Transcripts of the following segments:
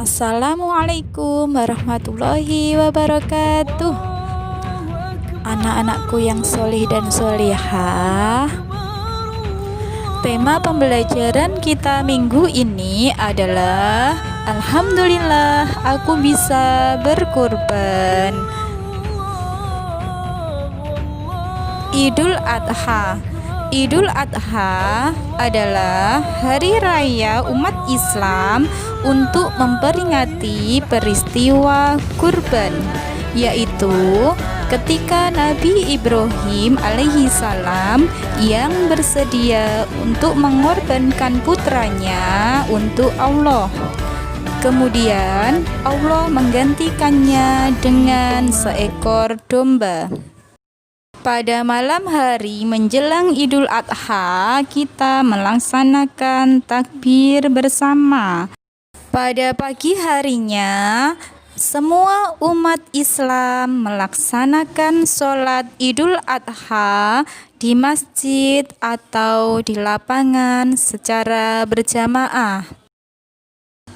Assalamualaikum warahmatullahi wabarakatuh. Anak-anakku yang solih dan solihah, tema pembelajaran kita minggu ini adalah Alhamdulillah aku bisa berkurban. Idul Adha. Idul Adha adalah hari raya umat Islam untuk memperingati peristiwa kurban, yaitu ketika Nabi Ibrahim alaihissalam yang bersedia untuk mengorbankan putranya untuk Allah. Kemudian Allah menggantikannya dengan seekor domba. Pada malam hari menjelang Idul Adha, kita melaksanakan takbir bersama. Pada pagi harinya, semua umat Islam melaksanakan sholat Idul Adha di masjid atau di lapangan secara berjamaah.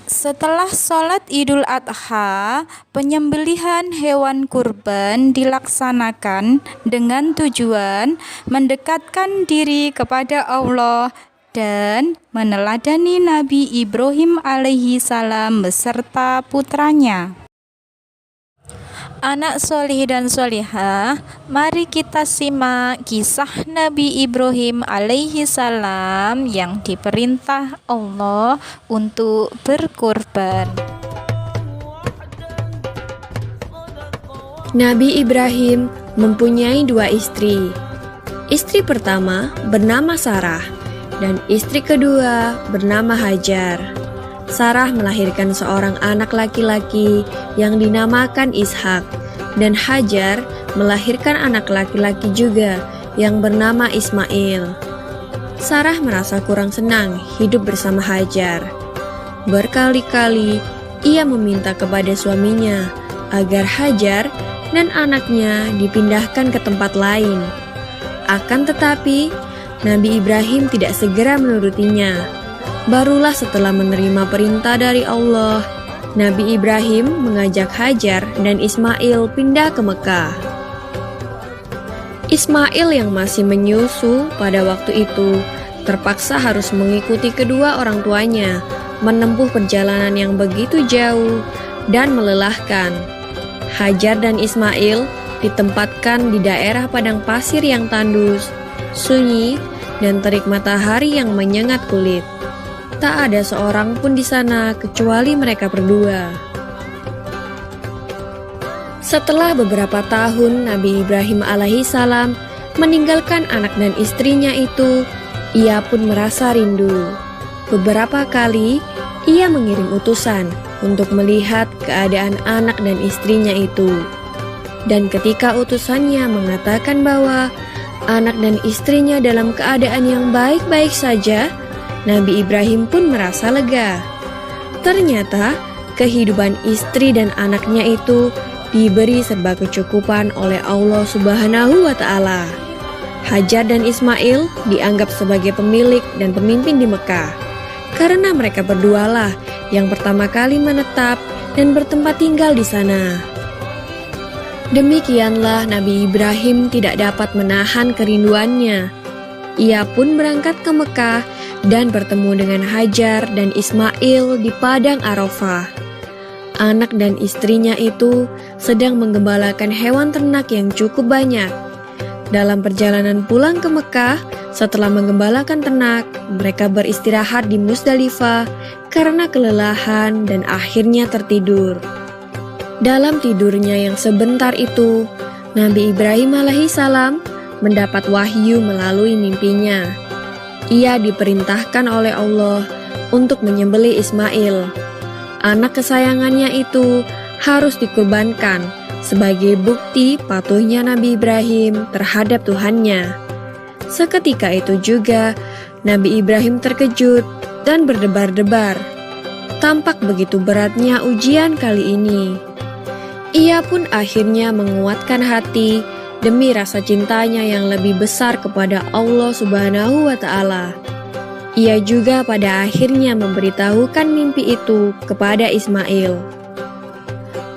Setelah sholat Idul Adha, penyembelihan hewan kurban dilaksanakan dengan tujuan mendekatkan diri kepada Allah dan meneladani Nabi Ibrahim alaihissalam beserta putranya. Anak solih dan solihah, mari kita simak kisah Nabi Ibrahim alaihissalam yang diperintah Allah untuk berkurban. Nabi Ibrahim mempunyai dua istri. Istri pertama bernama Sarah dan istri kedua bernama Hajar. Sarah melahirkan seorang anak laki-laki yang dinamakan Ishak, dan Hajar melahirkan anak laki-laki juga yang bernama Ismail. Sarah merasa kurang senang hidup bersama Hajar. Berkali-kali ia meminta kepada suaminya agar Hajar dan anaknya dipindahkan ke tempat lain. Akan tetapi, Nabi Ibrahim tidak segera menurutinya. Barulah setelah menerima perintah dari Allah, Nabi Ibrahim mengajak Hajar dan Ismail pindah ke Mekah. Ismail yang masih menyusu pada waktu itu terpaksa harus mengikuti kedua orang tuanya menempuh perjalanan yang begitu jauh dan melelahkan. Hajar dan Ismail ditempatkan di daerah padang pasir yang tandus, sunyi, dan terik matahari yang menyengat kulit. Tak ada seorang pun di sana kecuali mereka berdua. Setelah beberapa tahun Nabi Ibrahim alaihissalam meninggalkan anak dan istrinya itu, ia pun merasa rindu. Beberapa kali ia mengirim utusan untuk melihat keadaan anak dan istrinya itu. Dan ketika utusannya mengatakan bahwa anak dan istrinya dalam keadaan yang baik-baik saja, Nabi Ibrahim pun merasa lega. Ternyata kehidupan istri dan anaknya itu diberi serba kecukupan oleh Allah Subhanahu wa Ta'ala. Hajar dan Ismail dianggap sebagai pemilik dan pemimpin di Mekah, karena mereka berdualah yang pertama kali menetap dan bertempat tinggal di sana. Demikianlah Nabi Ibrahim tidak dapat menahan kerinduannya. Ia pun berangkat ke Mekah dan bertemu dengan Hajar dan Ismail di padang Arafah. Anak dan istrinya itu sedang menggembalakan hewan ternak yang cukup banyak. Dalam perjalanan pulang ke Mekah, setelah menggembalakan ternak, mereka beristirahat di Musdalifah karena kelelahan dan akhirnya tertidur. Dalam tidurnya yang sebentar itu, Nabi Ibrahim alaihissalam mendapat wahyu melalui mimpinya. Ia diperintahkan oleh Allah untuk menyembelih Ismail. Anak kesayangannya itu harus dikurbankan sebagai bukti patuhnya Nabi Ibrahim terhadap Tuhannya. Seketika itu juga Nabi Ibrahim terkejut dan berdebar-debar. Tampak begitu beratnya ujian kali ini. Ia pun akhirnya menguatkan hati demi rasa cintanya yang lebih besar kepada Allah Subhanahu wa Ta'ala. Ia juga pada akhirnya memberitahukan mimpi itu kepada Ismail.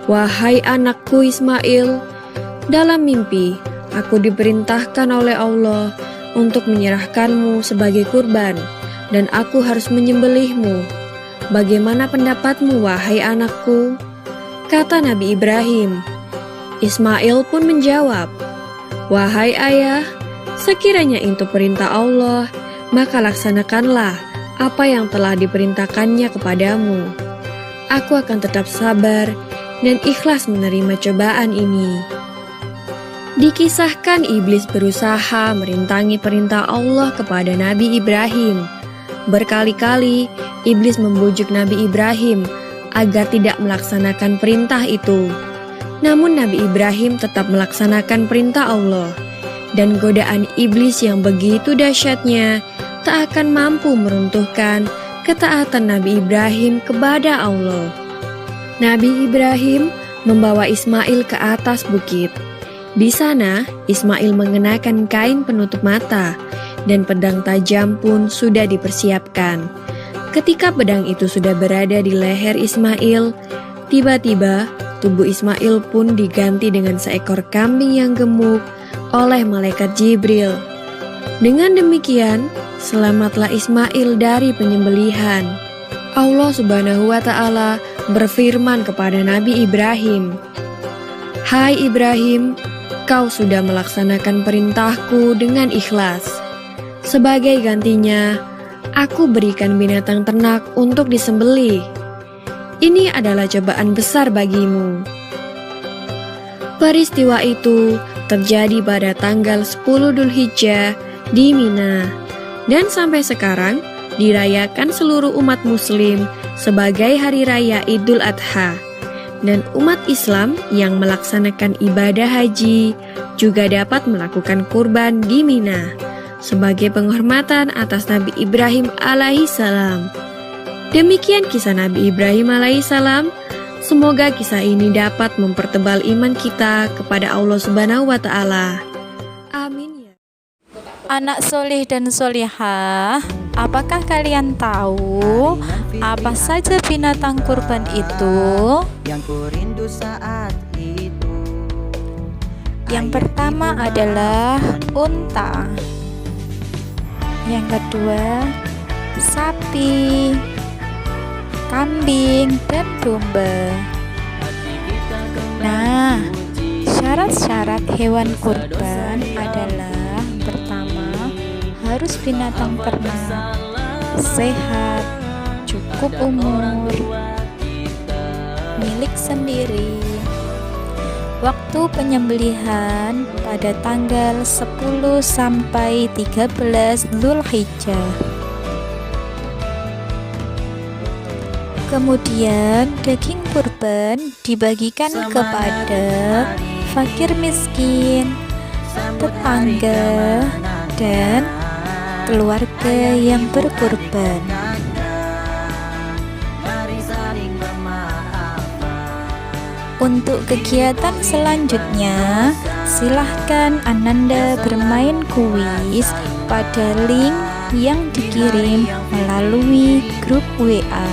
"Wahai anakku Ismail, dalam mimpi aku diperintahkan oleh Allah untuk menyerahkanmu sebagai kurban, dan aku harus menyembelihmu. Bagaimana pendapatmu, wahai anakku?" Kata Nabi Ibrahim. Ismail pun menjawab, "Wahai ayah, sekiranya itu perintah Allah, maka laksanakanlah apa yang telah diperintahkannya kepadamu. Aku akan tetap sabar dan ikhlas menerima cobaan ini." Dikisahkan iblis berusaha merintangi perintah Allah kepada Nabi Ibrahim. Berkali-kali iblis membujuk Nabi Ibrahim agar tidak melaksanakan perintah itu. Namun Nabi Ibrahim tetap melaksanakan perintah Allah, dan godaan iblis yang begitu dahsyatnya tak akan mampu meruntuhkan ketaatan Nabi Ibrahim kepada Allah. Nabi Ibrahim membawa Ismail ke atas bukit. Di sana, Ismail mengenakan kain penutup mata, dan pedang tajam pun sudah dipersiapkan. Ketika pedang itu sudah berada di leher Ismail, tiba-tiba tubuh Ismail pun diganti dengan seekor kambing yang gemuk oleh malaikat Jibril. Dengan demikian, selamatlah Ismail dari penyembelihan. Allah Subhanahu wa Ta'ala berfirman kepada Nabi Ibrahim, "Hai Ibrahim, kau sudah melaksanakan perintahku dengan ikhlas. Sebagai gantinya, aku berikan binatang ternak untuk disembelih. Ini adalah cobaan besar bagimu." Peristiwa itu terjadi pada tanggal 10 Dzulhijjah di Mina, dan sampai sekarang dirayakan seluruh umat muslim sebagai hari raya Idul Adha. Dan umat Islam yang melaksanakan ibadah haji juga dapat melakukan kurban di Mina sebagai penghormatan atas Nabi Ibrahim alaihissalam. Demikian kisah Nabi Ibrahim alaihissalam. Semoga kisah ini dapat mempertebal iman kita kepada Allah Subhanahu wa Ta'ala. Amin ya. Anak soleh dan solehah, apakah kalian tahu apa saja binatang kurban itu? Yang ku rindu saat itu. Yang pertama adalah unta. Yang kedua, sapi, kambing, dan domba. Nah, syarat-syarat hewan kurban adalah: pertama, harus binatang ternak, sehat, cukup umur, milik sendiri. Waktu penyembelihan pada tanggal 10 sampai 13 Dzulhijjah. Kemudian daging kurban dibagikan kepada fakir miskin, tetangga, dan keluarga yang berkurban. Untuk kegiatan selanjutnya, silahkan Ananda bermain kuis pada link yang dikirim melalui grup WA.